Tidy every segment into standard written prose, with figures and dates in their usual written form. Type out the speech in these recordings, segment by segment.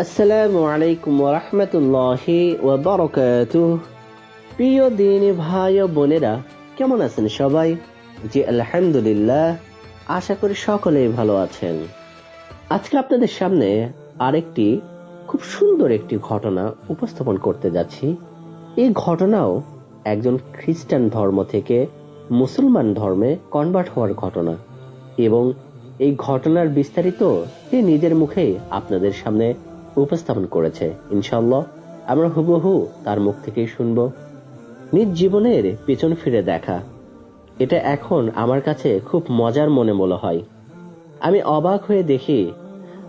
আসসালামু আলাইকুম ওয়া রাহমাতুল্লাহি ওয়া বারাকাতুহু। প্রিয় দিনী ভাই ও বোনেরা, কেমন আছেন সবাই? জি আলহামদুলিল্লাহ, আশা করি সকলেই ভালো আছেন। আজকে আপনাদের সামনে আরেকটি খুব সুন্দর একটি ঘটনা উপস্থাপন করতে যাচ্ছি। এই ঘটনাও একজন খ্রিস্টান ধর্ম থেকে মুসলমান ধর্মে কনভার্ট হওয়ার ঘটনা, এবং এই ঘটনার বিস্তারিত সে নিজের মুখে আপনাদের সামনে উপস্থাপন করেছে। ইনশাআল্লাহ আমরা হুবহু তার মুখ থেকেই শুনব। নিজ জীবনের পেছন ফিরে দেখা, এটা এখন আমার কাছে খুব মজার মনে হয়। আমি অবাক হয়ে দেখি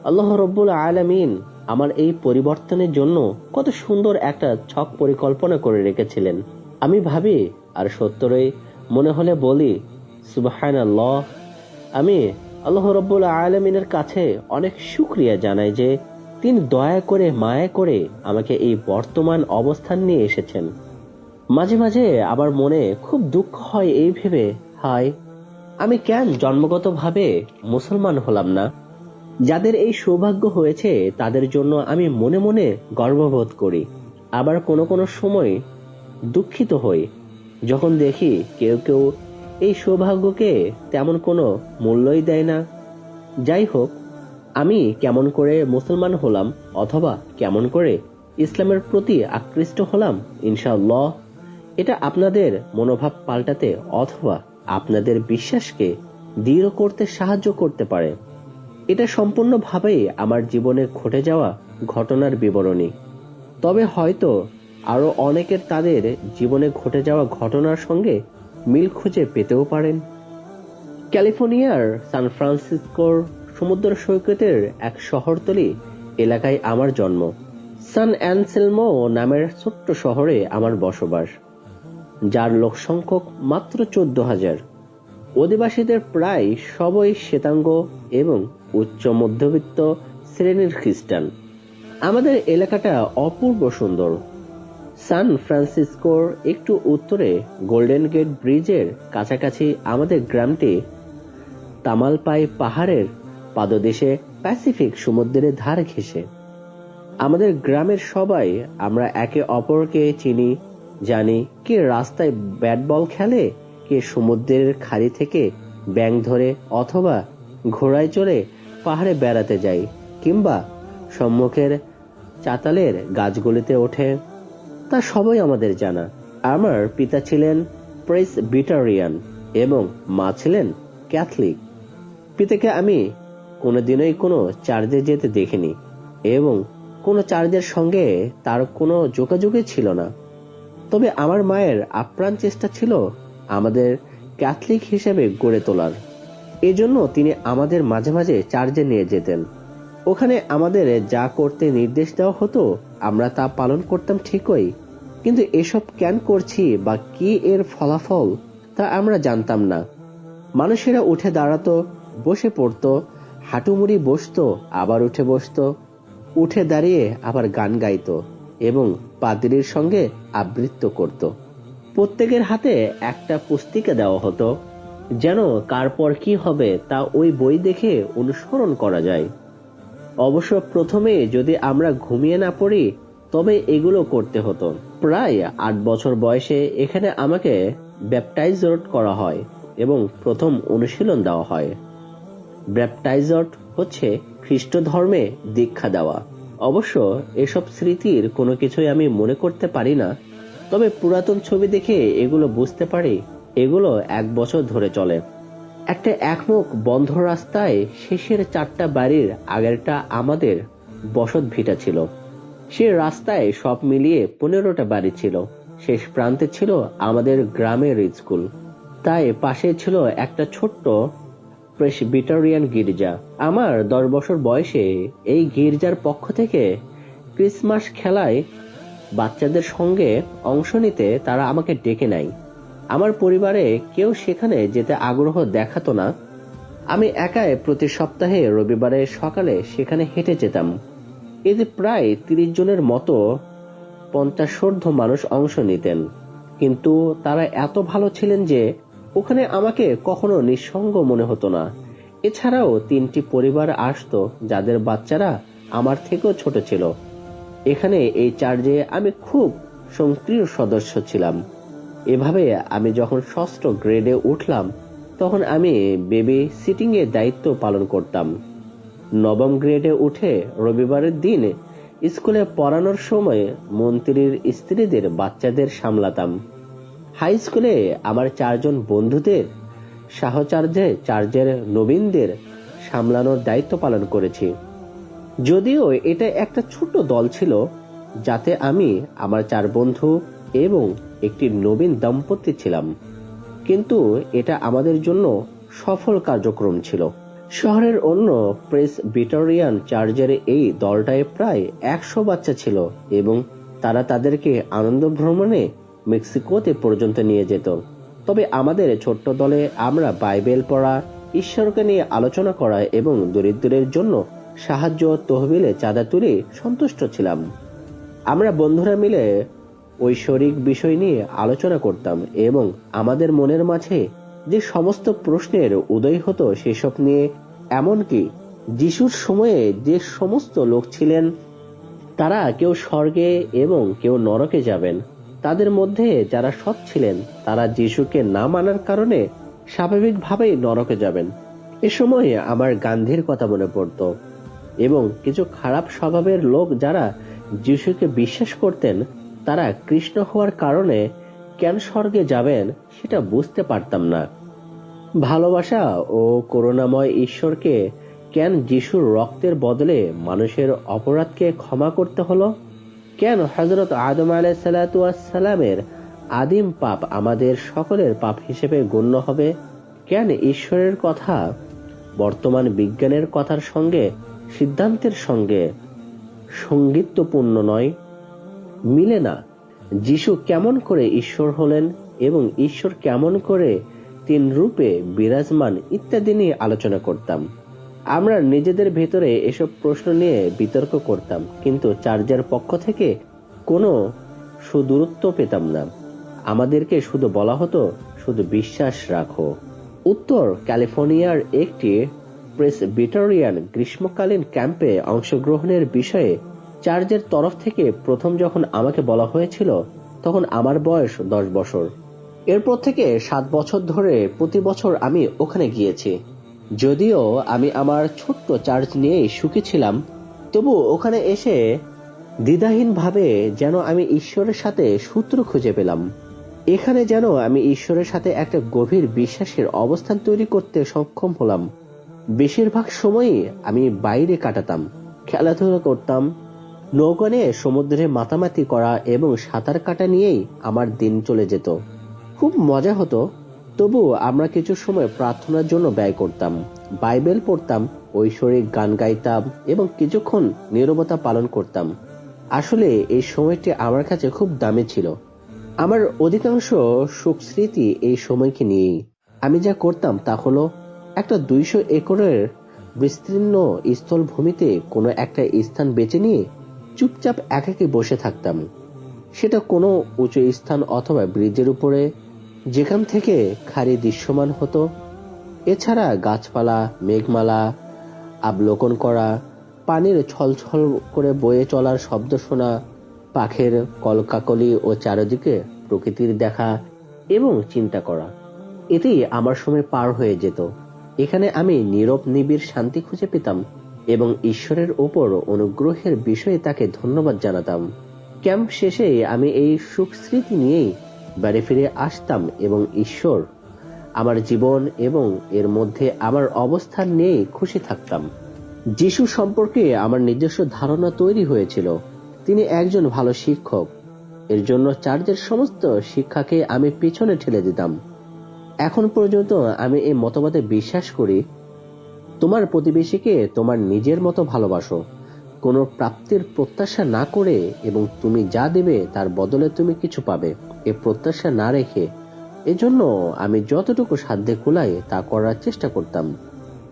আল্লাহ রব্বুল আলামিন আমার এই পরিবর্তনের জন্য কত সুন্দর একটা ছক পরিকল্পনা করে রেখেছিলেন। আমি ভাবি আর সত্যই মনে হলে বলি সুবহানাল্লাহ। আমি আল্লাহ রব্বুল আলামিনের কাছে অনেক শুকরিয়া জানাই যে তিনি দয়া করে মায়া করে আমাকে এই বর্তমান অবস্থান নিয়ে এসেছেন। মাঝে মাঝে আবার মনে খুব দুঃখ হয় এই ভেবে, হায় আমি কেন জন্মগতভাবে মুসলমান হলাম না। যাদের এই সৌভাগ্য হয়েছে তাদের জন্য আমি মনে মনে গর্ববোধ করি। আবার কোনো কোনো সময় দুঃখিত হই যখন দেখি কেউ কেউ এই সৌভাগ্যকে তেমন কোনো মূল্যই দেয় না। যাই হোক, আমি কেমন করে মুসলমান হলাম অথবা কেমন করে ইসলামের প্রতি আকৃষ্ট হলাম, ইনশাআল্লাহ এটা আপনাদের মনোভাব পাল্টাতে অথবা আপনাদের বিশ্বাসকে দৃঢ় করতে সাহায্য করতে পারে। এটা সম্পূর্ণভাবেই আমার জীবনে ঘটে যাওয়া ঘটনার বিবরণী। তবে হয়তো আরো অনেকের তাদের জীবনে ঘটে যাওয়া ঘটনার সঙ্গে মিল খুঁজে পেতেও পারেন। ক্যালিফোর্নিয়ার সান ফ্রান্সিসকোর সমুদ্র সৈকতের এক শহরতলি এলাকায় আমার জন্ম। সান অ্যানসেলমো নামের ছোট্ট শহরে আমার বসবাস, যার লোক সংখ্যক মাত্র 14,000। অধিবাসীদের প্রায় সবই শ্বেতাঙ্গ এবং উচ্চ মধ্যবিত্ত শ্রেণীর খ্রিস্টান। আমাদের এলাকাটা অপূর্ব সুন্দর। সান ফ্রান্সিসকোর একটু উত্তরে গোল্ডেন গেট ব্রিজের কাছাকাছি আমাদের গ্রামটি তামালপাই পাহাড়ের পাদদেশে প্যাসিফিক সমুদ্রের ধার ঘেঁষে। আমাদের গ্রামের সবাই আমরা একে অপরকে চিনি, জানি। কে রাস্তায় ব্যাট বল খেলে, কে সমুদ্রের খাড়ি থেকে ব্যাঙ ধরে অথবা ঘোড়ায় চড়ে পাহাড়ে বেড়াতে যায়, কিংবা সম্মুখের চাতালের গাছগুলিতে ওঠে, তা সবাই আমাদের জানা। আমার পিতা ছিলেন প্রেসবিটারিয়ান এবং মা ছিলেন ক্যাথলিক। পিতাকে আমি কোনোদিনই কোনো চার্চে যেতে দেখিনি এবং কোনো চার্চের সঙ্গে তার কোনো যোগাযোগই ছিল না। তবে আমার মায়ের আপ্রাণ চেষ্টা ছিল আমাদের ক্যাথলিক হিসেবে গড়ে তোলার। এজন্য তিনি আমাদের মাঝে মাঝে চার্চে নিয়ে যেতেন। ওখানে আমাদের যা করতে নির্দেশ দেওয়া হতো আমরা তা পালন করতাম ঠিকই, কিন্তু এসব কেন করছি বা কি এর ফলাফল তা আমরা জানতাম না। মানুষেরা উঠে দাঁড়াতো, বসে পড়তো, হাঁটুমুড়ি বসতো, আবার উঠে বসতো, উঠে দাঁড়িয়ে আবার গান গাইতো এবং পাদ্রীর সঙ্গে আবৃত্তি করত। প্রত্যেকের হাতে একটা পুস্তিকা দেওয়া হতো যেন কার পর কি হবে তা ওই বই দেখে অনুসরণ করা যায়। অবশ্য প্রথমে যদি আমরা ঘুমিয়ে না পড়ি তবে এগুলো করতে হতো। প্রায় 8 বছর বয়সে এখানে আমাকে ব্যাপটাইজড করা হয় এবং প্রথম অনুশীলন দেওয়া হয়। ব্যাপটাইজড হচ্ছে খ্রিস্ট ধর্মে দীক্ষা দেওয়া। অবশ্য এসব স্মৃতির কোনো কিছুই আমি মনে করতে পারি না, তবে পুরাতন ছবি দেখে এগুলো বুঝতে পারি এগুলো 1 বছর ধরে চলে। একটা একমুখ বন্ধ রাস্তায় শেষের 4টা বাড়ির আগেরটা আমাদের বসত ভিটা ছিল। সে রাস্তায় সব মিলিয়ে 15টা বাড়ি ছিল। শেষ প্রান্তে ছিল আমাদের গ্রামের স্কুল, তাই পাশে ছিল একটা ছোট্ট প্রেসবিটারিয়ান গির্জা। আমার 10 বছর বয়সে এই গির্জার পক্ষ থেকে ক্রিসমাস খেলায় বাচ্চাদের সঙ্গে অংশ নিতে তারা আমাকে ডেকে নেয়। আমার পরিবারে কেউ সেখানে যেতে আগ্রহ দেখাতো না। আমি একাই প্রতি সপ্তাহে রবিবারে সকালে সেখানে হেঁটে যেতাম। এতে প্রায় 30 জনের মতো 50 মানুষ অংশ নিতেন, কিন্তু তারা এত ভালো ছিলেন যে ওখানে আমাকে কখনো নিঃসঙ্গ মনে হতো না। এছাড়াও 3টি পরিবার আসতো যাদের বাচ্চারা আমার থেকেও ছোট ছিল। এখানে এই চার্চে আমি খুব সক্রিয় সদস্য ছিলাম। এভাবে আমি যখন ষষ্ঠ গ্রেডে উঠলাম তখন আমি বেবি সিটিং এর দায়িত্ব পালন করতাম। নবম গ্রেডে উঠে রবিবারের দিন স্কুলে পড়ানোর সময় মন্ত্রীর স্ত্রীদের বাচ্চাদের সামলাতাম। হাই স্কুলে আমার 4 জন বন্ধুদের সাহচর্যে চার্চের নবীনদের সামলানোর দায়িত্ব পালন করেছি। যদিও এটা একটা ছোট্ট দল ছিল, যাতে আমি, আমার 4 বন্ধু এবং একটি নবীন দম্পতি ছিলাম, কিন্তু এটা আমাদের জন্য সফল কার্যক্রম ছিল। শহরের অন্য প্রেসবিটারিয়ান চার্চের এই দলটায় প্রায় 100 বাচ্চা ছিল এবং তারা তাদেরকে আনন্দ ভ্রমণে মেক্সিকোতে পর্যন্ত নিয়ে যেত। তবে আমাদের ছোট্ট দলে আমরা বাইবেল পড়া, ঈশ্বরকে নিয়ে আলোচনা করা এবং দরিদ্রদের জন্য সাহায্য তহবিলে চাঁদা তুলে সন্তুষ্ট ছিলাম। আমরা বন্ধুরা মিলে ঐশ্বরিক বিষয় নিয়ে আলোচনা করতাম এবং আমাদের মনের মাঝে যে সমস্ত প্রশ্নের উদয় হতো সেসব নিয়ে, এমনকি যিশুর সময়ে যে সমস্ত লোক ছিলেন তারা কেউ স্বর্গে এবং কেউ নরকে যাবেন, তাদের মধ্যে যারা সৎ ছিলেন তারা যিশুকে না মানার কারণে স্বাভাবিকভাবেই নরকে যাবেন। এ সময় আমার গান্ধীর কথা মনে পড়ত এবং কিছু খারাপ স্বভাবের লোক যারা যিশুকে বিশ্বাস করতেন তারা কৃষ্ণ হওয়ার কারণে কেন স্বর্গে যাবেন সেটা বুঝতে পারতাম না। ভালোবাসা ও করুণাময় ঈশ্বরকে কেন যিশুর রক্তের বদলে মানুষের অপরাধকে ক্ষমা করতে হলো? কেন হযরত আদম আলাইহিসসালামের আদিম পাপ আমাদের সকলের পাপ হিসেবে গণ্য হবে? কেন ঈশ্বরের কথা বর্তমান বিজ্ঞানের কথার সঙ্গে, সিদ্ধান্তের সঙ্গে সঙ্গীতপূর্ণ নয়, মিলে না? যিশু কেমন করে ঈশ্বর হলেন এবং ঈশ্বর কেমন করে 3 রূপে বিরাজমান ইত্যাদি নিয়ে আলোচনা করতাম। আমরা নিজেদের ভেতরে এসব প্রশ্ন নিয়ে বিতর্ক করতাম, কিন্তু চার্চের পক্ষ থেকে কোনো সুদূরত্ব পেতাম না। আমাদেরকে শুধু বলা হতো, শুধু বিশ্বাস রাখো। উত্তর ক্যালিফোর্নিয়ার একটি প্রেসবিটারিয়ান গ্রীষ্মকালীন ক্যাম্পে অংশগ্রহণের বিষয়ে চার্চের তরফ থেকে প্রথম যখন আমাকে বলা হয়েছিল তখন আমার বয়স 10 বছর। এরপর থেকে 7 বছর ধরে প্রতি বছর আমি ওখানে গিয়েছি। যদিও আমি আমার ছোট্ট চার্চ নিয়েই সুখী ছিলাম, তবু ওখানে এসে দ্বিধাহীনভাবে যেন আমি ঈশ্বরের সাথে সূত্র খুঁজে পেলাম। এখানে যেন আমি ঈশ্বরের সাথে একটা গভীর বিশ্বাসের অবস্থান তৈরি করতে সক্ষম হলাম। বেশিরভাগ সময়ই আমি বাইরে কাটাতাম, খেলাধুলা করতাম, নৌকা নিয়ে সমুদ্রে মাতামাতি করা এবং সাঁতার কাটা নিয়েই আমার দিন চলে যেত। খুব মজা হতো। তবু আমরা কিছু সময় প্রার্থনার জন্য ব্যয় করতাম, বাইবেল পড়তাম, ঐশ্বরিক গান গাইতাম এবং কিছুক্ষণ নীরবতা পালন করতাম। আসলে এই সময়টি আমার কাছে খুব দামি ছিল। আমার অধিকাংশ সুখ স্মৃতি এই সময়কে নিয়েই। আমি যা করতাম তা হলো একটা 200 একরের বিস্তীর্ণ স্থলভূমিতে কোনো একটা স্থান বেছে নিয়ে চুপচাপ একাকী বসে থাকতাম। সেটা কোনো উঁচু স্থান অথবা ব্রিজের উপরে, যেখান থেকে খাড়ি দৃশ্যমান হতো। এছাড়া গাছপালা, মেঘমালা অবলোকন করা, পানির ছলছল করে বয়ে চলার শব্দ শোনা, পাখির কলকাকলি ও চারিদিকে প্রকৃতির দেখা এবং চিন্তা করা, এতেই আমার সময় পার হয়ে যেত। এখানে আমি নীরব নিবিড় শান্তি খুঁজে পেতাম এবং ঈশ্বরের ওপর অনুগ্রহের বিষয়ে তাকে ধন্যবাদ জানাতাম। ক্যাম্প শেষে আমি এই সুখ স্মৃতি নিয়েই বাড়ি ফিরে আসতাম এবং ঈশ্বর, আমার জীবন এবং এর মধ্যে আমার অবস্থান নিয়ে খুশি থাকতাম। যিশু সম্পর্কে আমার নিজস্ব ধারণা তৈরি হয়েছিল। তিনি একজন ভালো শিক্ষক। এর জন্য চার্চের সমস্ত শিক্ষাকে আমি পিছনে ঠেলে দিতাম। এখন পর্যন্ত আমি এই মতবাদে বিশ্বাস করি, তোমার প্রতিবেশীকে তোমার নিজের মতো ভালোবাসো, কোনো প্রাপ্তির প্রত্যাশা না করে, এবং তুমি যা দেবে তার বদলে তুমি কিছু পাবে এ প্রত্যাশা না রেখে। এজন্য আমি যতটুকু সাধ্যে কুলায় তা করার চেষ্টা করতাম।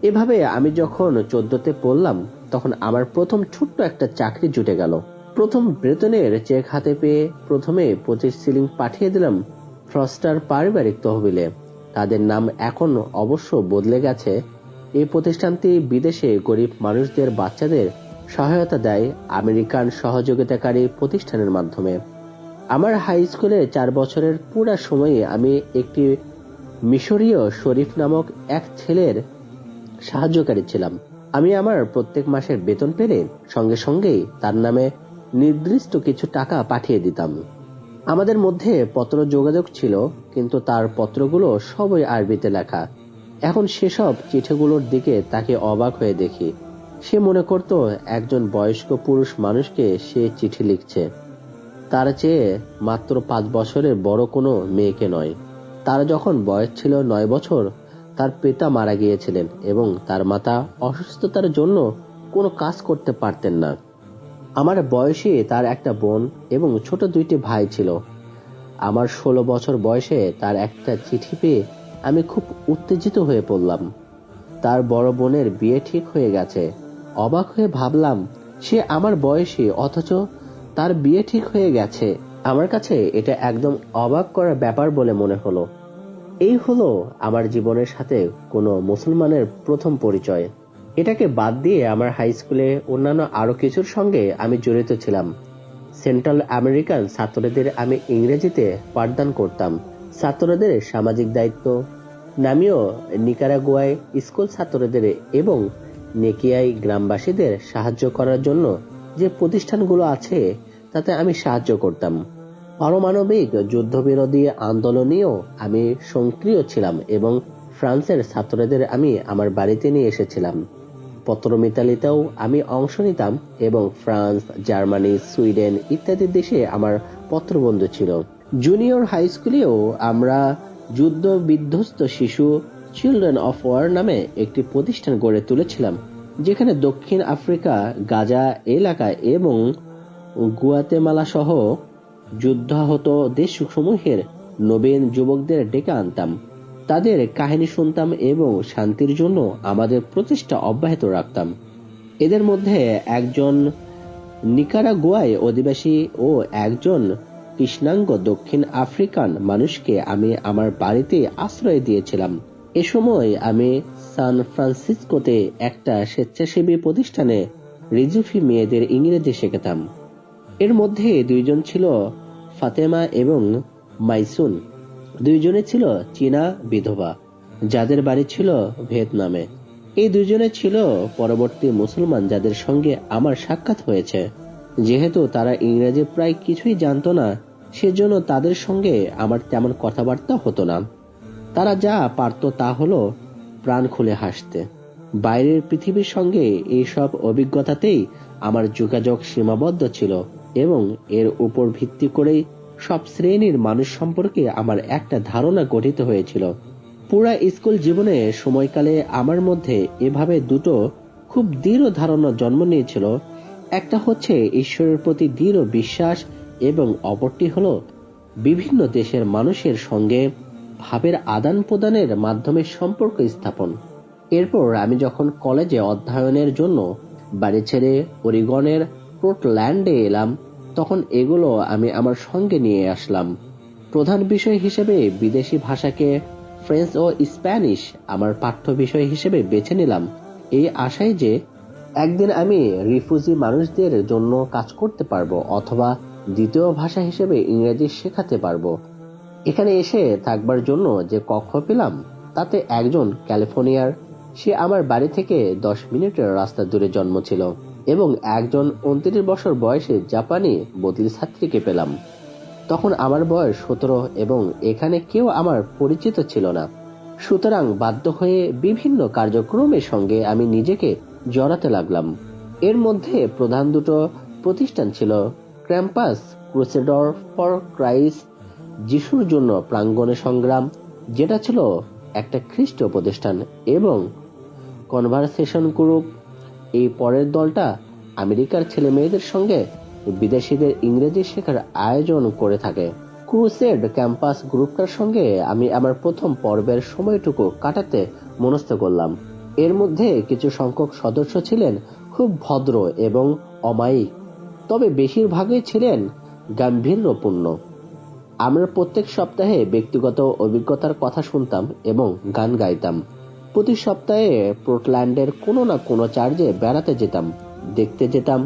এভাবে আমি যখন 14তে পড়লাম তখন আমার প্রথম ছোট্ট একটা চাকরি জুটে গেল। প্রথম বেতনের চেক হাতে পেয়ে প্রথমে 25 শিলিং পাঠিয়ে দিলাম ফ্রস্টার পারিবারিক তহবিলে। তাদের নাম এখন অবশ্য বদলে গেছে। এই প্রতিষ্ঠানটি বিদেশে গরিব মানুষদের বাচ্চাদের সহায়তা দেয় আমেরিকান সহযোগিতাকারী প্রতিষ্ঠানের মাধ্যমে। আমার হাই স্কুলে 4 বছরের পুরা সময়ে আমি একটি মিশরীয় শরীফ নামক এক ছেলের সাহায্যকারী ছিলাম। আমি আমার প্রত্যেক মাসের বেতন পেলে সঙ্গে সঙ্গেই তার নামে নির্দিষ্ট কিছু টাকা পাঠিয়ে দিতাম। আমাদের মধ্যে পত্র যোগাযোগ ছিল, কিন্তু তার পত্রগুলো সবই আরবিতে লেখা। এখন সেসব চিঠিগুলোর দিকে তাকে অবাক হয়ে দেখি। সে মনে করত একজন বয়স্ক পুরুষ মানুষকে সে চিঠি লিখছে, তার চেয়ে মাত্র 5 বছরের বড় কোনো মেয়েকে নয়। তার যখন বয়স ছিল 9 বছর, তার পিতা মারা গিয়েছিলেন এবং তার মাতা অসুস্থতার জন্য কোনো কাজ করতে পারতেন না। আমার বয়সী তার একটা বোন এবং ছোট 2টি ভাই ছিল। আমার 16 বছর বয়সে তার একটা চিঠি পেয়ে আমি খুব উত্তেজিত হয়ে পড়লাম। তার বড় বোনের বিয়ে ঠিক হয়ে গেছে। অবাক হয়ে ভাবলাম, সে আমার বয়সী অথচ তার বিয়ে ঠিক হয়ে গেছে। আমার কাছে এটা একদম অবাক করার ব্যাপার বলে মনে হলো। এই হলো আমার জীবনের সাথে কোনো মুসলমানের প্রথম পরিচয়। এটাকে বাদ দিয়ে আমার হাই স্কুলে অন্যান্য আরো কিছুর সঙ্গে আমি জড়িত ছিলাম। সেন্ট্রাল আমেরিকান ছাত্রদের আমি ইংরেজিতে পাঠদান করতাম। ছাত্রদের সামাজিক দায়িত্ব নামীয় নিকারাগুয়ায় স্কুল ছাত্রদের এবং নেকিয়ায় গ্রামবাসীদের সাহায্য করার জন্য যে প্রতিষ্ঠানগুলো আছে তাতে আমি সাহায্য করতাম। পারমাণবিক যুদ্ধবিরোধী আন্দোলনেও আমি সক্রিয় ছিলাম এবং ফ্রান্সের ছাত্রদের আমি আমার বাড়িতে নিয়ে এসেছিলাম। পত্রমিতালিতেও আমি অংশ নিতাম এবং ফ্রান্স, জার্মানি, সুইডেন ইত্যাদি দেশে আমার পত্রবন্ধু ছিল। জুনিয়র হাই স্কুলেও আমরা যুদ্ধ বিধ্বস্ত শিশু চিলড্রেন অফ ওয়ার নামে একটি প্রতিষ্ঠান গড়ে তুলেছিলাম, যেখানে দক্ষিণ আফ্রিকা, গাজা এলাকা এবং গুয়াতেমালা সহ যুদ্ধাহত দেশসমূহের নবীন যুবকদের ডেকে আনতাম, তাদের কাহিনী শুনতাম এবং শান্তির জন্য আমাদের প্রচেষ্টা অব্যাহত রাখতাম। এদের মধ্যে একজন নিকারাগুয়ায় অধিবাসী ও একজন কৃষ্ণাঙ্গ দক্ষিণ আফ্রিকান মানুষকে আমি আমার বাড়িতে আশ্রয় দিয়েছিলাম। এ সময় আমি সান ফ্রান্সিসকোতে একটা স্বেচ্ছাসেবী প্রতিষ্ঠানে রিজুফি মেয়েদের ইংরেজি শেখাতাম। এর মধ্যে 2 জন ছিল ফাতেমা এবং মাইসুন। 2 জনে ছিল চীনা বিধবা, যাদের বাড়ি ছিল ভিয়েতনামে। এই 2 জনে ছিল পরবর্তী মুসলমান যাদের সঙ্গে আমার সাক্ষাৎ হয়েছে। যেহেতু তারা ইংরেজি প্রায় কিছুই জানতো না, সেজন্য তাদের সঙ্গে আমার তেমন কথাবার্তা হতো না। তারা যা পারত তা হলো প্রাণ খুলে হাসতে। বাইরের পৃথিবীর সঙ্গে এইসব অভিজ্ঞতাতেই আমার যোগাযোগ সীমাবদ্ধ ছিল এবং এর উপর ভিত্তি করেই সব শ্রেণীর মানুষ সম্পর্কে আমার একটা ধারণা গঠিত হয়েছিল। পুরা স্কুল জীবনে সময়কালে আমার মধ্যে এভাবে 2টো খুব দৃঢ় ধারণা জন্ম নিয়েছিল। একটা হচ্ছে ঈশ্বরের প্রতি দৃঢ় বিশ্বাস এবং অপরটি হলো বিভিন্ন দেশের মানুষের সঙ্গে ভাবের আদান প্রদানের মাধ্যমে সম্পর্ক স্থাপন। এরপর আমি যখন কলেজে অধ্যয়নের জন্য বাড়ি ছেড়ে ওরিগনের পোর্টল্যান্ডে এলাম, তখন এগুলো আমি আমার সঙ্গে নিয়ে আসলাম। প্রধান বিষয় হিসেবে বিদেশি ভাষাকে ফ্রেঞ্চ ও স্প্যানিশ আমার পাঠ্য বিষয় হিসেবে বেছে নিলাম, এই আশায় যে একদিন আমি রিফিউজি মানুষদের জন্য কাজ করতে পারবো অথবা দ্বিতীয় ভাষা হিসেবে ইংরেজি শেখাতে পারবো। এখানে এসে থাকবার জন্য যে কক্ষ পেলাম তাতে একজন ক্যালিফোর্নিয়ার, সে আমার বাড়ি থেকে 10 মিনিটের রাস্তা দূরে জন্ম ছিল, এবং একজন 29 বছর বয়সে জাপানি বদলি ছাত্রীকে পেলাম। তখন আমার বয়স 17 এবং এখানে কেউ আমার পরিচিত ছিল না। সুতরাং বাধ্য হয়ে বিভিন্ন কার্যক্রমের সঙ্গে আমি নিজেকে জড়াতে লাগলাম। এর মধ্যে প্রধান 2টো প্রতিষ্ঠান ছিল ক্যাম্পাস ক্রুসেডর ফর ক্রাইস্ট, যিশুর জন্য প্রাঙ্গণে সংগ্রাম, যেটা ছিল একটা খ্রিস্টীয় প্রতিষ্ঠান, এবং কনভারসেশন গ্রুপ। এই পরের দলটা আমেরিকার ছেলে মেয়েদের সঙ্গে বিদেশিদের ইংরেজি শেখার আয়োজন করে থাকে। ক্রুসেড ক্যাম্পাস গ্রুপটার সঙ্গে আমি আমার প্রথম পর্বের সময়টুকু কাটাতে মনস্থ করলাম। এর মধ্যে কিছু সংখ্যক সদস্য ছিলেন খুব ভদ্র এবং অমায়িক, তবে বেশিরভাগই ছিলেন গাম্ভীর্যপূর্ণ। আমরা প্রত্যেক সপ্তাহে ব্যক্তিগত অভিজ্ঞতার কথা শুনতাম এবং গান গাইতাম। প্রতি সপ্তাহে পোর্টল্যান্ডের কোনো না কোনো চার্চে বেড়াতে যেতাম। দেখতে যেতাম,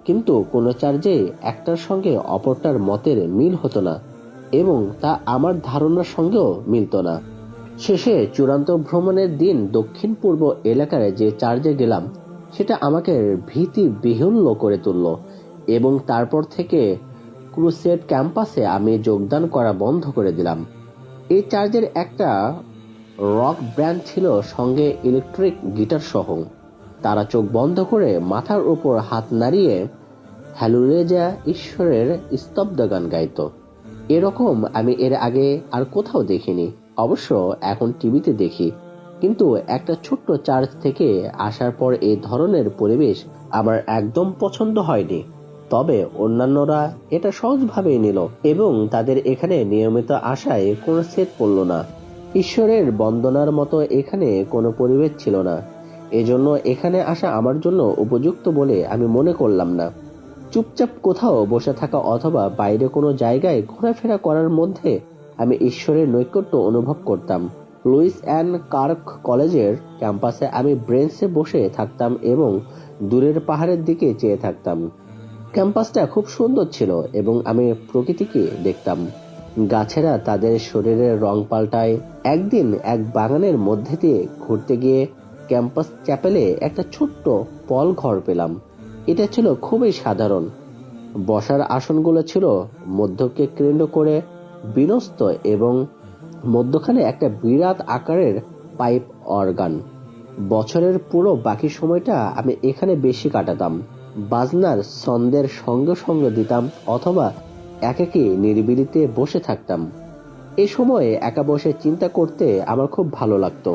কিন্তু কোনো চার্চে একটার সঙ্গে অপরটার মতের মিল হতো না এবং তা আমার ধারণার সঙ্গেও মিলত না। শেষে চূড়ান্ত ভ্রমণের দিন দক্ষিণ পূর্ব এলাকার যে চার্চে গেলাম সেটা আমাকে ভীতি বিহ্বল করে তুলল এবং তারপর থেকে ক্রুসেড ক্যাম্পাসে আমি যোগদান করা বন্ধ করে দিলাম। এই চার্চের একটা রক ব্যান্ড ছিল, সঙ্গে ইলেকট্রিক গিটার সহ। তারা চোখ বন্ধ করে মাথার উপর হাত নাড়িয়ে হ্যালুলেজা, ঈশ্বরের স্তব্ধ গান গাইতো। এরকম আমি এর আগে আর কোথাও দেখিনি। অবশ্য এখন টিভিতে দেখি, কিন্তু একটা ছোট্ট চার্চ থেকে আসার পর এই ধরনের পরিবেশ আমার একদম পছন্দ হয়নি। তবে অন্যান্যরা এটা সহজভাবেই নিল এবং তাদের এখানে নিয়মিত আসায় কোনো সেট পড়ল না। ঈশ্বরের বন্দনার মতো এখানে কোনো পরিবেশ ছিল না, এজন্য এখানে আসা আমার জন্য উপযুক্ত বলে আমি মনে করলাম না। চুপচাপ কোথাও বসে থাকা অথবা বাইরে কোনো জায়গায় ঘোরাফেরা করার মধ্যে আমি ঈশ্বরের নৈকট্য অনুভব করতাম। লুইস অ্যান্ড কার্ক কলেজের ক্যাম্পাসে আমি ব্রেঞ্চে বসে থাকতাম এবং দূরের পাহাড়ের দিকে চেয়ে থাকতাম। ক্যাম্পাসটা খুব সুন্দর ছিল এবং আমি প্রকৃতিকে দেখতাম। গাছেরা তাদের শরীরের রং পাল্টায়। একদিন এক বাগানের মধ্যে দিয়ে ঘুরতে গিয়ে ক্যাম্পাস চ্যাপেলে একটা ছোট্ট পল ঘর পেলাম। এটা ছিল খুবই সাধারণ। বসার আসনগুলো ছিল মধ্যকে কেন্দ্র করে বিন্যস্ত এবং মধ্যখানে একটা বিরাট আকারের পাইপ অর্গান। বছরের পুরো বাকি সময়টা আমি এখানে বেশি কাটাতাম। বাজনার ছন্দের সঙ্গে সঙ্গে দিতাম অথবা একাকী নিরিবিলিতে বসে থাকতাম। এ সময়ে একা বসে চিন্তা করতে আমার খুব ভালো লাগতো।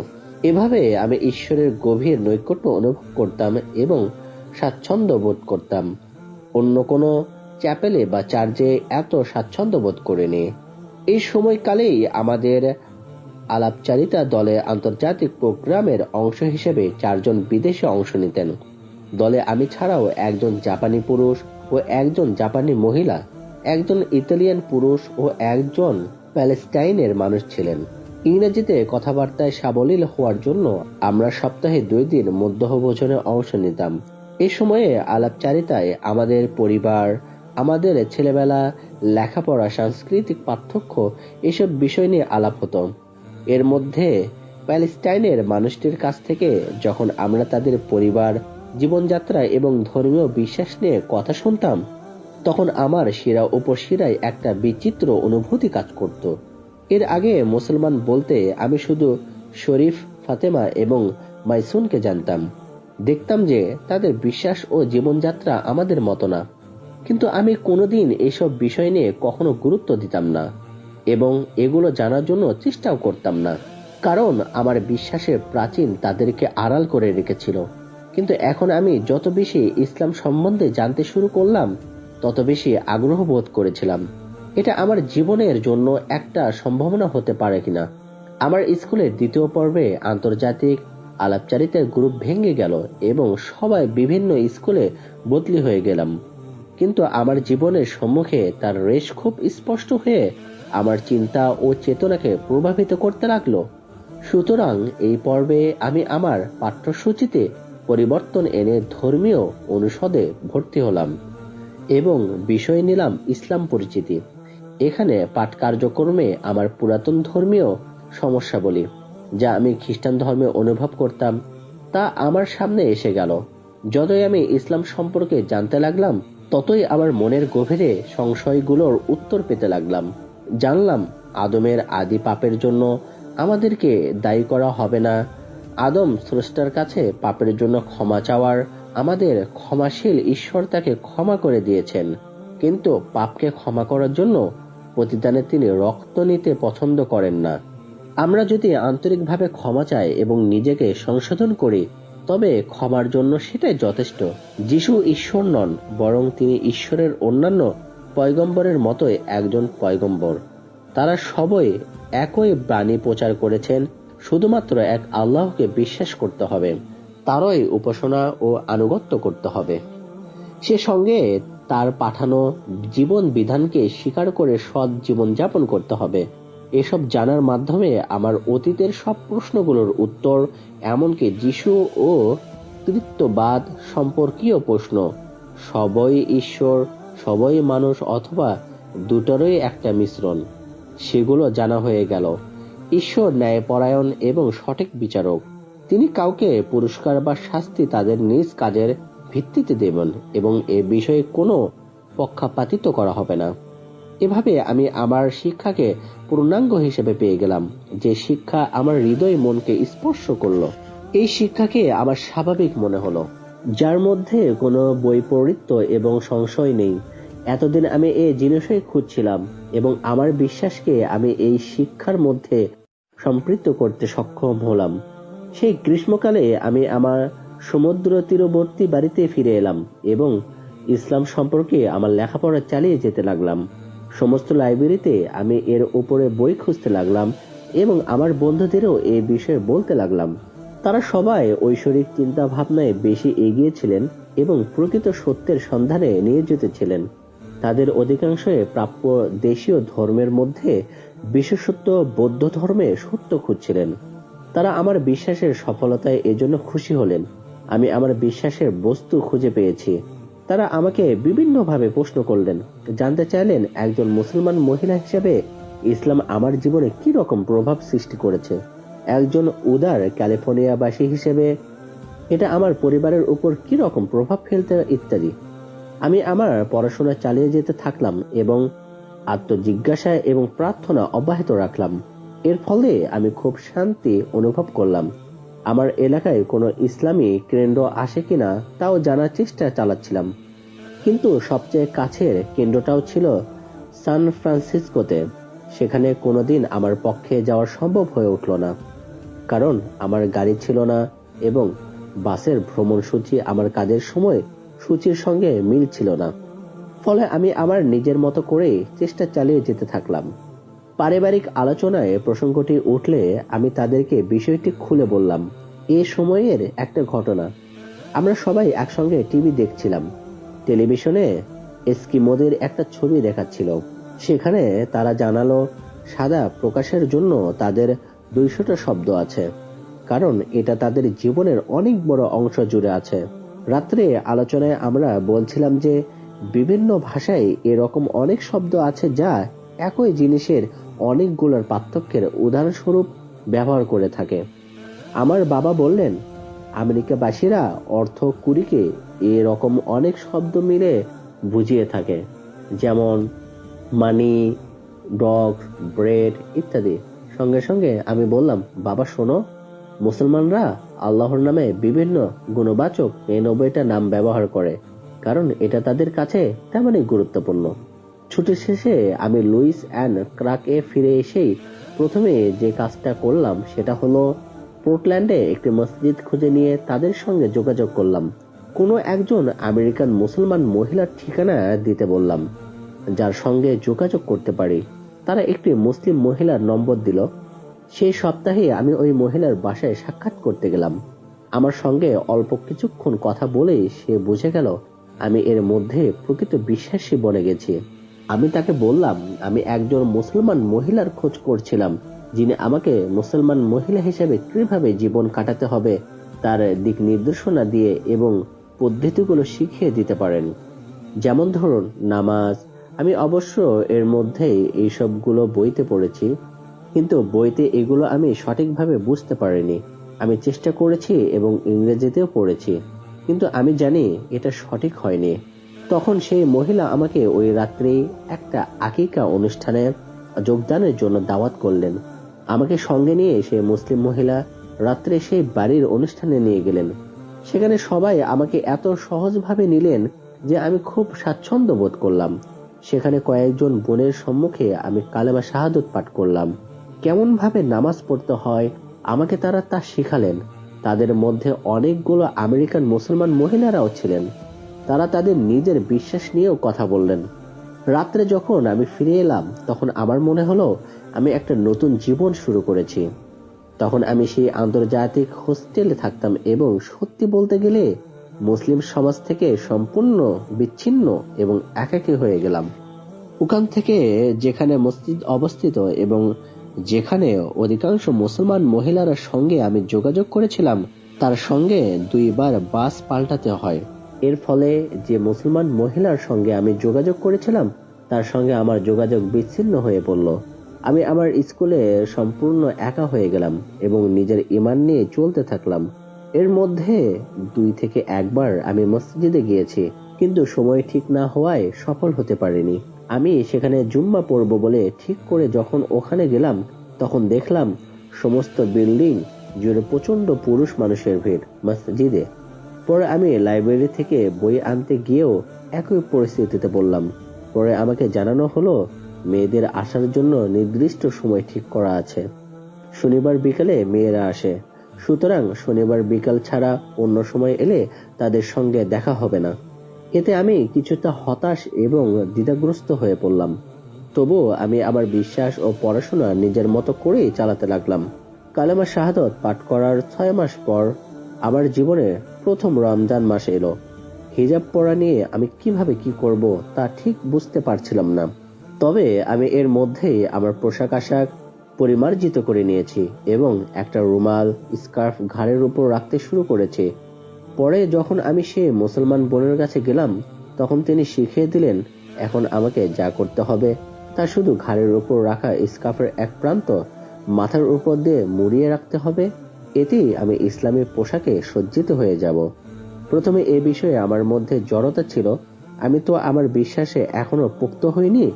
এভাবে আমি ঈশ্বরের গভীর নৈকট্য অনুভব করতাম এবং স্বাচ্ছন্দ্য বোধ করতাম। অন্য কোনো চ্যাপেলে বা চার্চে এত স্বাচ্ছন্দ্য বোধ করিনি। এই সময়কালেই আমাদের আলাপচারিতা দলে আন্তর্জাতিক প্রোগ্রামের অংশ হিসেবে 4 জন বিদেশি অংশ নিতেন। দলে আমি ছাড়াও একজন জাপানি পুরুষ ও একজন জাপানি মহিলা, একজন ইতালিয়ান পুরুষ ও একজন প্যালেস্টাইনের মানুষ ছিলেন। ইংরেজিতে কথাবার্তায় সাবলীল হওয়ার জন্য আমরা সপ্তাহে 2 দিন মধ্যাহ্নভোজনে অংশ নিতাম। এ সময়ে আলাপচারিতায় আমাদের পরিবার, আমাদের ছেলেবেলা, লেখাপড়া, সাংস্কৃতিক পার্থক্য এসব বিষয় নিয়ে আলাপ হতো। এর মধ্যে প্যালেস্টাইনের মানুষটির কাছ থেকে যখন আমরা তাদের পরিবার, জীবনযাত্রা এবং ধর্মীয় বিশ্বাস নিয়ে কথা শুনতাম, তখন আমার শিরা উপশিরায় একটা বিচিত্র অনুভূতি কাজ করত। এর আগে মুসলমান বলতে আমি শুধু শরীফ, ফাতেমা এবং মাইসুনকে জানতাম। দেখতাম যে তাদের বিশ্বাস ও জীবনযাত্রা আমাদের মতো না, কিন্তু আমি কোনোদিন এসব বিষয় নিয়ে কখনো গুরুত্ব দিতাম না এবং এগুলো জানার জন্য চেষ্টাও করতাম না, কারণ আমার বিশ্বাসের প্রাচীন তাদেরকে আড়াল করে রেখেছিল। কিন্তু এখন আমি যত বেশি ইসলাম সম্বন্ধে জানতে শুরু করলাম, তত বেশি আগ্রহ বোধ করেছিলাম এটা আমার জীবনের জন্য একটা সম্ভাবনা হতে পারে কিনা। আমার স্কুলের 2য় পর্বে আন্তর্জাতিক আলাপচারিতার গ্রুপ ভেঙে গেল এবং সবাই বিভিন্ন স্কুলে বদলি হয়ে গেলাম। কিন্তু আমার জীবনের সম্মুখে তার রেশ খুব স্পষ্ট হয়ে আমার চিন্তা ও চেতনাকে প্রভাবিত করতে লাগলো। সুতরাং এই পর্বে আমি আমার পাঠ্যসূচিতে পরিবর্তন এনে ধর্মীয় অনুষদে ভর্তি হলাম এবং বিষয় নিলাম ইসলাম পরিচিতি। এখানে পাঠ কার্যক্রমে আমার পুরাতন ধর্মীয় সমস্যাবলী, যা আমি খ্রিস্টান ধর্মে অনুভব করতাম, তা আমার সামনে এসে গেল। যতই আমি ইসলাম সম্পর্কে জানতে লাগলাম, ততই আমার মনের গভীরে সংশয়গুলোর উত্তর পেতে লাগলাম। জানলাম আদমের আদি পাপের জন্য আমাদেরকে দায়ী করা হবে না। আদম স্রষ্টার কাছে পাপের জন্য ক্ষমা চাওয়ার আমাদের ক্ষমাশীল ঈশ্বর তাকে ক্ষমা করে দিয়েছেন, কিন্তু পাপকে ক্ষমা করার জন্য প্রতিদানে তিনি রক্ত নিতে পছন্দ করেন না। আমরা যদি আন্তরিকভাবে ক্ষমা চাই এবং নিজেকে সংশোধন করি, তবে ক্ষমার জন্য সেটাই যথেষ্ট। যিশু ঈশ্বর নন, বরং তিনি ঈশ্বরের অন্যান্য পয়গম্বরের মতোই একজন পয়গম্বর। তারা সবাই একই বাণী প্রচার করেছেন, শুধুমাত্র এক আল্লাহকে বিশ্বাস করতে হবে, তারই উপাসনা ও আনুগত্য করতে হবে। সে সঙ্গে তার পাঠানো জীবন বিধানকে স্বীকার করে সৎ জীবন যাপন করতে হবে। এসব জানার মাধ্যমে আমার অতীতের সব প্রশ্নগুলোর উত্তর, এমনকি যিশু ও তৃত্ববাদ সম্পর্কীয় প্রশ্ন, সবই ঈশ্বর, সবই মানুষ অথবা দুটোরই একটা মিশ্রণ, সেগুলো জানা হয়ে গেল। ঈশ্বর ন্যায়পরায়ণ এবং সঠিক বিচারক। তিনি কাউকে পুরস্কার বা শাস্তি তাদের নিজ কাজের ভিত্তিতে দেবেন এবং এ বিষয়ে কোনো পক্ষপাতিত্ব করা হবে না। এভাবে আমি আমার শিক্ষাকে পূর্ণাঙ্গ হিসেবে পেয়ে গেলাম, যে শিক্ষা আমার হৃদয় মনকে স্পর্শ করলো। এই শিক্ষাকে আমার স্বাভাবিক মনে হলো, যার মধ্যে কোনো বৈপরীত্য এবং সংশয় নেই। এতদিন আমি এই জিনিসই খুঁজছিলাম এবং আমার বিশ্বাসকে আমি এই শিক্ষার মধ্যে সম্পৃক্ত করতে সক্ষম হলাম। সেই গ্রীষ্মকালে আমি আমার সমুদ্র তীরবর্তী বাড়িতে ফিরে এলাম এবং ইসলাম সম্পর্কে আমার লেখাপড়া চালিয়ে যেতে লাগলাম। সমস্ত লাইব্রেরিতে আমি এর উপরে বই খুঁজতে লাগলাম এবং আমার বন্ধুদেরও এই বিষয়ে বলতে লাগলাম। তারা সবাই ঐশ্বরিক চিন্তা ভাবনায় বেশি এগিয়ে ছিলেন এবং প্রকৃত সত্যের সন্ধানে নিয়োজিত ছিলেন। তাদের অধিকাংশই প্রাপ্য দেশীয় ধর্মের মধ্যে বিশেষত বৌদ্ধ ধর্মে সত্য খুঁজছিলেন। তারা আমার বিশ্বাসের সফলতায় এজন্য খুশি হলেন। আমি আমার বিশ্বাসের বস্তু খুঁজে পেয়েছি। তারা আমাকে বিভিন্নভাবে প্রশ্ন করলেন, জানতে চাইলেন একজন মুসলমান মহিলা হিসেবে ইসলাম আমার জীবনে কি রকম প্রভাব সৃষ্টি করেছে, একজন উদার ক্যালিফোর্নিয়াবাসী হিসেবে এটা আমার পরিবারের উপর কি রকম প্রভাব ফেলতে ইত্যাদি। আমি আমার পড়াশোনা চালিয়ে যেতে থাকলাম এবং আত্মজিজ্ঞাসা এবং প্রার্থনা অব্যাহত রাখলাম। এর ফলে আমি খুব শান্তি অনুভব করলাম। আমার এলাকায় কোনো ইসলামী কেন্দ্র আসে কিনা তাও জানার চেষ্টা চালাচ্ছিলাম, কিন্তু সবচেয়ে কাছের কেন্দ্রটাও ছিল সান ফ্রান্সিসকোতে। সেখানে কোনোদিন আমার পক্ষে যাওয়া সম্ভব হয়ে উঠল না, কারণ আমার গাড়ি ছিল না এবং বাসের ভ্রমণ সূচি আমার কাজের সময় সূচির সঙ্গে মিল ছিল না। ফলে আমি আমার নিজের মতো করে চেষ্টা চালিয়ে যেতে থাকলাম। পারিবারিক আলোচনায় প্রসঙ্গটি উঠলে আমি তাদেরকে বিষয়টি খুলে বললাম। এ সময়ের একটা ঘটনা, আমরা সবাই একসঙ্গে টিভি দেখছিলাম। টেলিভিশনে এস্কিমোদের একটা ছবি দেখাচ্ছিল। সেখানে তারা জানালো সাদা প্রকাশের জন্য তাদের 200টা শব্দ আছে, কারণ এটা তাদের জীবনের অনেক বড় অংশ জুড়ে আছে। রাত্রে আলোচনায় আমরা বলছিলাম যে বিভিন্ন ভাষায় এরকম অনেক শব্দ আছে যা একই জিনিসের অনেকগুলোর পার্থক্যের উদাহরণস্বরূপ ব্যবহার করে থাকে। আমার বাবা বললেন, আমেরিকাবাসীরা অর্থ কুড়িকে এরকম অনেক শব্দ মিলে বুঝিয়ে থাকে, যেমন মানি, ডগ, ব্রেড ইত্যাদি। সঙ্গে সঙ্গে আমি বললাম, বাবা শোনো, মুসলমানরা আল্লাহর নামে বিভিন্ন গুণবাচক 90টা নাম ব্যবহার করে, কারণ এটা তাদের কাছে তেমনই গুরুত্বপূর্ণ। ছুটির শেষে আমি লুইস অ্যান্ড ক্রাকে ফিরে এসেই প্রথমে যে কাজটা করলাম সেটা হলো পোর্টল্যান্ডে একটি মসজিদ খুঁজে নিয়ে তাদের সঙ্গে যোগাযোগ করলাম। কোনো একজন আমেরিকান মুসলমান মহিলার ঠিকানা দিতে বললাম, যার সঙ্গে যোগাযোগ করতে পারি। তারা একটি মুসলিম মহিলার নম্বর দিল। সেই সপ্তাহে আমি ওই মহিলার বাসায় সাক্ষাৎ করতে গেলাম। আমার সঙ্গে অল্প কিছুক্ষণ কথা বলেই সে বুঝে গেল আমি এর মধ্যে প্রকৃত বিশ্বাসী বনে গেছি। আমি তাকে বললাম আমি একজন মুসলমান মহিলার খোঁজ করছিলাম, যিনি আমাকে মুসলমান মহিলা হিসেবে কিভাবে জীবন কাটাতে হবে তার দিক নির্দেশনা দিয়ে এবং পদ্ধতিগুলো শিখিয়ে দিতে পারেন। যেমন ধরুন নামাজ। আমি অবশ্য এর মধ্যেই এইসবগুলো বইতে পড়েছি, কিন্তু বইতে এগুলো আমি সঠিকভাবে বুঝতে পারিনি। আমি চেষ্টা করেছি এবং ইংরেজিতেও পড়েছি, কিন্তু আমি জানি এটা সঠিক হয়নি। তখন সেই মহিলা আমাকে ওই রাত্রেই একটা আকিকা অনুষ্ঠানে যোগদানের জন্য দাওয়াত করলেন। আমাকে সঙ্গে নিয়ে সেই মুসলিম মহিলা রাত্রে সেই বাড়ির অনুষ্ঠানে নিয়ে গেলেন। সেখানে সবাই আমাকে এত সহজভাবে নিলেন যে আমি খুব স্বাচ্ছন্দ্য বোধ করলাম। সেখানে কয়েকজন বোনের সম্মুখে আমি কালেমা শাহাদত পাঠ করলাম। কেমন ভাবে নামাজ পড়তে হয় আমাকে তারা তা শিখালেন। তাদের মধ্যে অনেকগুলো আমেরিকান মুসলমান মহিলারাও ছিলেন। তারা তাদের নিজের বিশ্বাস নিয়েও কথা বললেন। রাত্রে যখন আমি ফিরে এলাম তখন আমার মনে হলো আমি একটা নতুন জীবন শুরু করেছি। তখন আমি সেই আন্তর্জাতিক হোস্টেলে থাকতাম এবং সত্যি বলতে গেলে মুসলিম সমাজ থেকে সম্পূর্ণ বিচ্ছিন্ন এবং একাকী হয়ে গেলাম। ওখান থেকে যেখানে মসজিদ অবস্থিত এবং যেখানে অধিকাংশ মুসলমান মহিলার সঙ্গে আমি যোগাযোগ করেছিলাম তার সঙ্গে 2 বার বাস পাল্টাতে হয়। এর ফলে যে মুসলমান মহিলার সঙ্গে আমি যোগাযোগ করেছিলাম তার সঙ্গে আমার যোগাযোগ বিচ্ছিন্ন হয়ে পড়ল। আমি আমার স্কুলে সম্পূর্ণ একা হয়ে গেলাম এবং নিজের ঈমান নিয়ে চলতে থাকলাম। এর মধ্যে 2 থেকে 1 বার আমি মসজিদে গিয়েছি, কিন্তু সময় ঠিক না হওয়ায় সফল হতে পারিনি। আমি সেখানে জুম্মা পড়ব বলে ঠিক করে যখন ওখানে গেলাম তখন দেখলাম সমস্ত বিল্ডিং জুড়ে প্রচন্ড পুরুষ মানুষের ভিড় মসজিদে। পরে আমি লাইব্রেরি থেকে বই আনতে গিয়েও একই পরিস্থিতিতে পড়লাম। পরে আমাকে জানানো হলো মেয়েদের আসার জন্য নির্দিষ্ট সময় ঠিক করা আছে। শনিবার বিকালে মেয়েরা আসে, সুতরাং শনিবার বিকাল ছাড়া অন্য সময় এলে তাদের সঙ্গে দেখা হবে না। এতে আমি কিছুটা হতাশ এবং দ্বিধাগ্রস্ত হয়ে পড়লাম। তবুও আমি আমার বিশ্বাস ও পড়াশোনা নিজের মতো করেই চালাতে লাগলাম। কালেমা শাহাদত পাঠ করার 6 মাস পর আমার জীবনে প্রথম রমজান মাস এলো। হিজাব পরা নিয়ে আমি কিভাবে কি করব তা ঠিক বুঝতে পারছিলাম না। তবে আমি এর মধ্যেই আমার পোশাক আশাক পরিমার্জিত করে নিয়েছি এবং একটা রুমাল স্কার্ফ ঘাড়ের উপর রাখতে শুরু করেছি। পরে যখন আমি সে মুসলমান বোনের কাছে গেলাম তখন তিনি শিখিয়ে দিলেন এখন আমাকে যা করতে হবে তা শুধু ঘাড়ের উপর রাখা স্কার্ফের এক প্রান্ত মাথার উপর দিয়ে মুড়িয়ে রাখতে হবে। এতেই আমি ইসলামী পোশাকে সজ্জিত হয়ে যাব। প্রথমে এ বিষয়ে আমার মধ্যে জড়তা ছিল। আমি তো আমার বিশ্বাসে এখনো পোক্ত হইনি,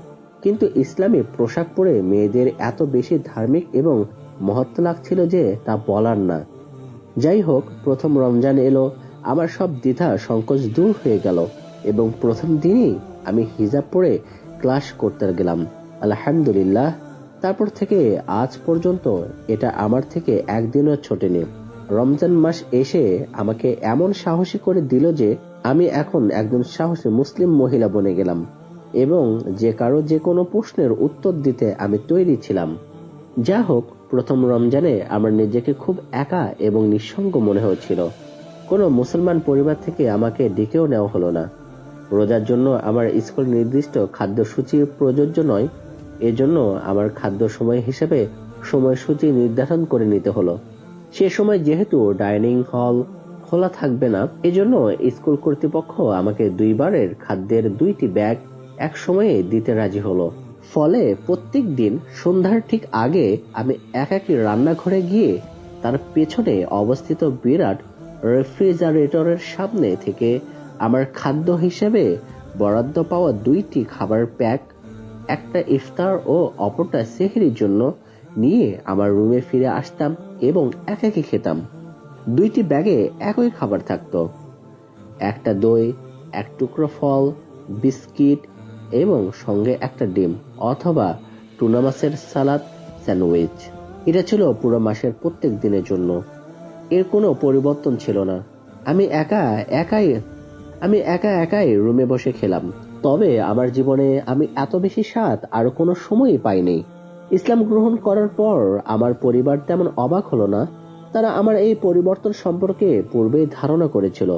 কিন্তু ইসলামী পোশাক পরে মেয়েদের এত বেশি ধার্মিক এবং মহত্ব লাগছিল যে তা বলার না। যাই হোক, প্রথম রমজান এলো, আমার সব দ্বিধা সংকোচ দূর হয়ে গেল এবং প্রথম দিনই আমি হিজাব পরে ক্লাস করতে গেলাম। আলহামদুলিল্লাহ, তারপর থেকে আজ পর্যন্ত এটা আমার থেকে একদিনও ছোটেনি। রমজান মাস এসে আমাকে এমন সাহসী করে দিল যে আমি এখন একজন সাহসী মুসলিম মহিলা বনে গেলাম এবং যে কারো যে কোনো প্রশ্নের উত্তর দিতে আমি তৈরি ছিলাম। যা হোক, প্রথম রমজানে আমার নিজেকে খুব একা এবং নিঃসঙ্গ মনে হচ্ছিল। কোনো মুসলমান পরিবার থেকে আমাকে ডেকেও নেওয়া হলো না। রোজার জন্য আমার স্কুল নির্দিষ্ট খাদ্যসূচি প্রযোজ্য নয়, এজন্য আমার খাদ্য সময় হিসেবে সময়সূচি নির্ধারণ করে নিতে হলো। সে সময় যেহেতু ডাইনিং হল খোলা থাকবে না, এজন্য স্কুল কর্তৃপক্ষ আমাকে 2 বারের খাদ্যের 2টি ব্যাগ এক সময়ে দিতে রাজি হলো। ফলে প্রত্যেক দিন সন্ধ্যার ঠিক আগে আমি একাকী রান্নাঘরে গিয়ে তার পেছনে অবস্থিত বিরাট রেফ্রিজারেটরের সামনে থেকে আমার খাদ্য হিসেবে বরাদ্দ পাওয়া 2টি খাবার প্যাক, একটা ইফতার ও অপরটা সেহরির জন্য নিয়ে আমার রুমে ফিরে আসতাম এবং একাকী খেতাম। 2টি ব্যাগে একই খাবার থাকতো, একটা দই, এক টুকরো ফল, বিস্কিট এবং সঙ্গে একটা ডিম অথবা টুনা মাছের সালাদ স্যান্ডউইচ। এটা ছিল পুরো মাসের প্রত্যেক দিনের জন্য। এর কোনো পরিবর্তন ছিল না। আমি একা একাই রুমে বসে খেলাম। তবে আমার জীবনে আমি এত বেশি স্বাদ আর কোনো সময়ই পাইনি। ইসলাম গ্রহণ করার পর আমার পরিবার তেমন অবাক হলো না। তারা আমার এই পরিবর্তন সম্পর্কে পূর্বেই ধারণা করেছিল।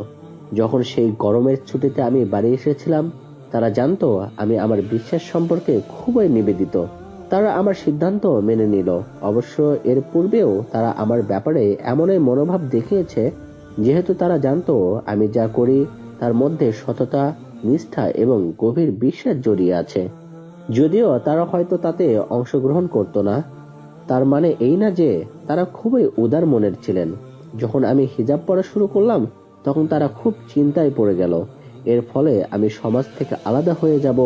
যখন সেই গরমের ছুটিতে আমি বাড়ি এসেছিলাম, তারা জানতো আমি আমার বিশ্বাস সম্পর্কে খুবই নিবেদিত। তারা আমার সিদ্ধান্ত মেনে নিল। অবশ্য এর পূর্বেও তারা আমার ব্যাপারে এমনই মনোভাব দেখিয়েছে, যেহেতু তারা জানতো আমি যা করি তার মধ্যে সততা, নিষ্ঠা এবং গভীর বিশ্বাস জড়িয়ে আছে। যদিও তারা হয়তো তাতে অংশগ্রহণ করত না, তার মানে এই না যে তারা খুবই উদার মনের ছিলেন। যখন আমি হিজাব পরা শুরু করলাম তখন তারা খুব চিন্তায় পড়ে গেল। এর ফলে আমি সমাজ থেকে আলাদা হয়ে যাব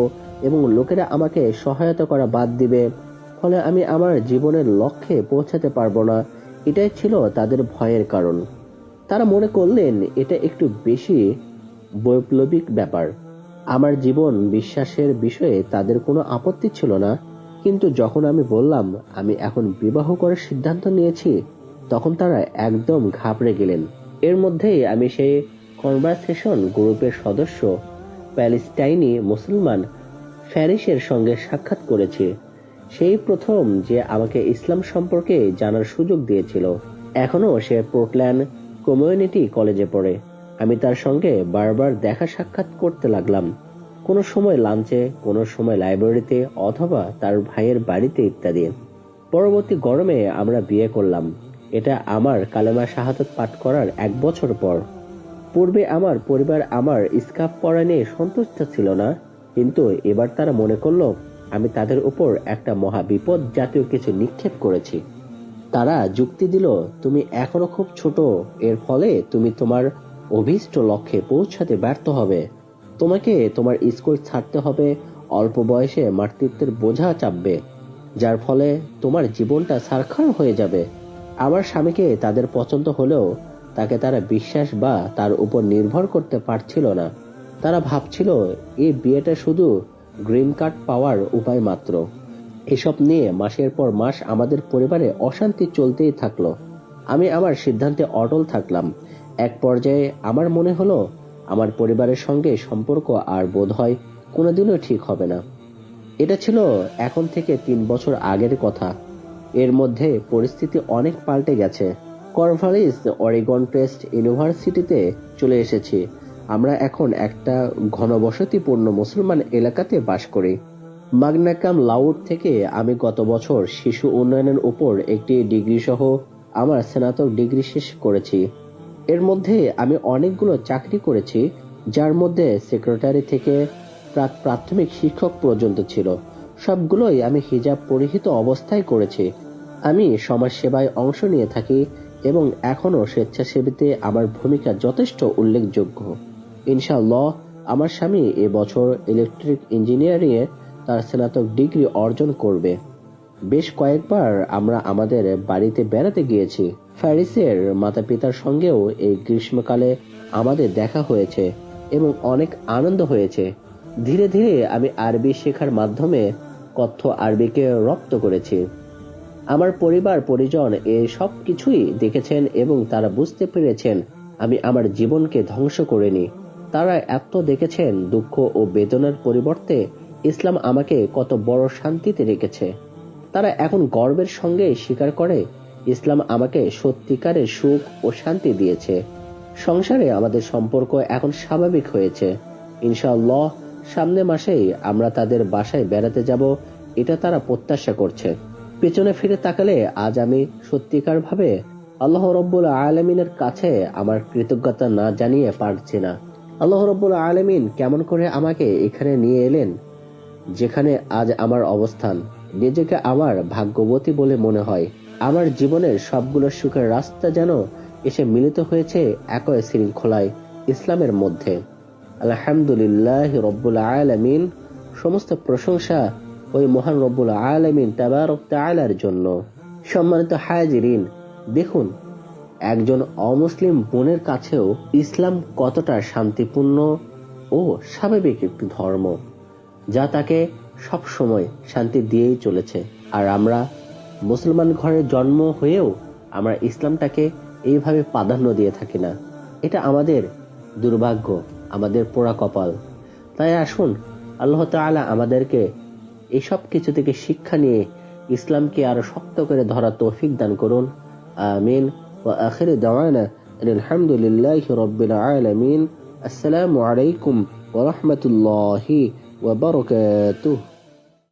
এবং লোকেরা আমাকে সহায়তা করা বাদ দিবে। ফলে আমি আমার জীবনের লক্ষ্যে পৌঁছাতে পারবো না। এটাই ছিল তাদের ভয়ের কারণ। তারা মনে করলেন এটা একটু বেশি বৈপ্লবিক ব্যাপার। আমার জীবন বিশ্বাসের বিষয়ে তাদের কোনো আপত্তি ছিল না, কিন্তু যখন আমি বললাম আমি এখন বিবাহ করার সিদ্ধান্ত নিয়েছি তখন তারা একদম ঘাবড়ে গেলেন। এর মধ্যেই আমি সেই কনভারসেশন গ্রুপের সদস্য প্যালেস্টাইনি মুসলমান ফ্যারিসের সঙ্গে সাক্ষাৎ করেছি। সেই প্রথম যে আমাকে ইসলাম সম্পর্কে জানার সুযোগ দিয়েছিল। এখনো সে পোর্টল্যান্ড কমিউনিটি কলেজে পড়ে। আমি তার সঙ্গে বারবার দেখা সাক্ষাৎ করতে লাগলাম, কোনো সময় লাঞ্চে, কোনো সময় লাইব্রেরিতে অথবা তার ভাইয়ের বাড়িতে ইত্যাদি। পরবর্তী গরমে আমরা বিয়ে করলাম এটা আমার কালেমা শাহাদাত পাঠ করার 1 বছর পর। পূর্বে আমার পরিবার আমার স্কার্ফ পরা নিয়ে সন্তুষ্ট ছিল না, কিন্তু এবার তারা মনে করলো আমি তাদের উপর একটা মহা বিপদ জাতীয় কিছু নিক্ষেপ করেছি। তারা যুক্তি দিল, তুমি এখনো খুব ছোট, এর ফলে তুমি তোমার অভীষ্ট লক্ষ্যে পৌঁছাতে ব্যর্থ হবে। তোমাকে তোমার স্কুল ছাড়তে হবে, অল্প বয়সে মাতৃত্বের বোঝা চাপবে, যার ফলে তোমার জীবনটা ছারখার হয়ে যাবে। আমার স্বামীকে তাদের পছন্দ হলেও তাকে তারা বিশ্বাস বা তার উপর নির্ভর করতে পারছিল না। তারা ভাবছিল এই বিয়েটা শুধু গ্রিন কার্ড পাওয়ার উপায় মাত্র। এসব নিয়ে মাসের পর মাস আমাদের পরিবারে অশান্তি চলতেই থাকলো। আমি আমার সিদ্ধান্তে অটল থাকলাম। এক পর্যায়ে আমার মনে হলো আমার পরিবারের সঙ্গে সম্পর্ক আর বোধহয় কোনোদিনও ঠিক হবে না। এটা ছিল এখন থেকে 3 বছর আগের কথা। এর মধ্যে পরিস্থিতি অনেক পাল্টে গেছে। কর্ভালিস অরিগন টেস্ট ইউনিভার্সিটিতে চলে এসেছি। আমরা এখন একটা ঘনবসতিপূর্ণ মুসলমান এলাকাতে বাস করি। মাগনাকাম লাউড থেকে আমি গত বছর শিশু উন্নয়নের উপর একটি ডিগ্রি সহ আমার স্নাতক ডিগ্রি শেষ করেছি। এর মধ্যে আমি অনেকগুলো চাকরি করেছি, যার মধ্যে সেক্রেটারি থেকে প্রাথমিক শিক্ষক পর্যন্ত ছিল। সবগুলোই আমি হিজাব পরিহিত অবস্থায় করেছি। আমি সমাজ সেবায় অংশ নিয়ে থাকি এবং এখনো স্বেচ্ছাসেবীতে আমার ভূমিকা যথেষ্ট উল্লেখযোগ্য। ইনশাআল্লাহ আমার স্বামী এবছর ইলেকট্রিক ইঞ্জিনিয়ারিং এ তার স্নাতক ডিগ্রি অর্জন করবে। বেশ কয়েকবার আমরা আমাদের বাড়িতে বেড়াতে গিয়েছি। ফ্যারিসের মাতা পিতার সঙ্গেও এই গ্রীষ্মকালে আমাদের দেখা হয়েছে এবং অনেক আনন্দ হয়েছে। ধীরে ধীরে আমি আরবি শেখার মাধ্যমে কথ্য আরবিকে রপ্ত করেছি। আমার পরিবার পরিজন এই সব কিছুই দেখেছেন এবং তারা বুঝতে পেরেছেন আমি আমার জীবনকে ধ্বংস করিনি। তারা এত দেখেছেন দুঃখ ও বেদনার পরিবর্তে ইসলাম আমাকে কত বড় শান্তিতে রেখেছে। তারা এখন গর্বের সঙ্গে স্বীকার করে ইসলাম আমাকে সত্যিকারের সুখ ও শান্তি দিয়েছে। সংসারে আমাদের সম্পর্ক এখন স্বাভাবিক হয়েছে। ইনশাআল্লাহ সামনে মাসেই আমরা তাদের বাসায় বেড়াতে যাব, এটা তারা প্রত্যাশা করছে। পেছনে ফিরে তাকালে আজ আমি সত্যিকার ভাবে আল্লাহ রব্বুল আলামিনের কাছে আমার কৃতজ্ঞতা না জানিয়ে পারছি না। আল্লাহ রব্বুল আলামিন কেমন করে আমাকে এখানে নিয়ে এলেন, যেখানে আজ আমার অবস্থান। নিজেকে আমার ভাগ্যবতী বলে মনে হয়। আমার জীবনের সবগুলো সুখের রাস্তা যেন এসে মিলিত হয়েছে একই শৃঙ্খলায়, ইসলামের মধ্যে। আলহামদুলিল্লাহ রব্বুল আলামিন। সমস্ত প্রশংসা ওই মহান রব্বুল আলামিন তাবারক তাআলার জন্য। সম্মানিত হাজিরিন, দেখুন একজন অমুসলিম বোনের কাছেও ইসলাম কতটা শান্তিপূর্ণ ও স্বাভাবিক একটি ধর্ম, যা তাকে সব সময় শান্তি দিয়েই চলেছে। আর আমরা মুসলমান ঘরে জন্ম হয়েও আমরা ইসলামটাকে এইভাবে প্রাধান্য দিয়ে থাকি না। এটা আমাদের দুর্ভাগ্য, আমাদের পোড়া কপাল। তাই আসুন আল্লাহ তাআলা আমাদেরকে এইসব কিছু থেকে শিক্ষা নিয়ে ইসলামকে আরো শক্ত করে ধরার তৌফিক দান করুন। আমিন। ওয়া আখিরু দাওয়ানা আলহামদুলিল্লাহি রাব্বিল আলামিন। আসসালামু আলাইকুম ওয়া রাহমাতুল্লাহি ওয়া বারাকাতুহু।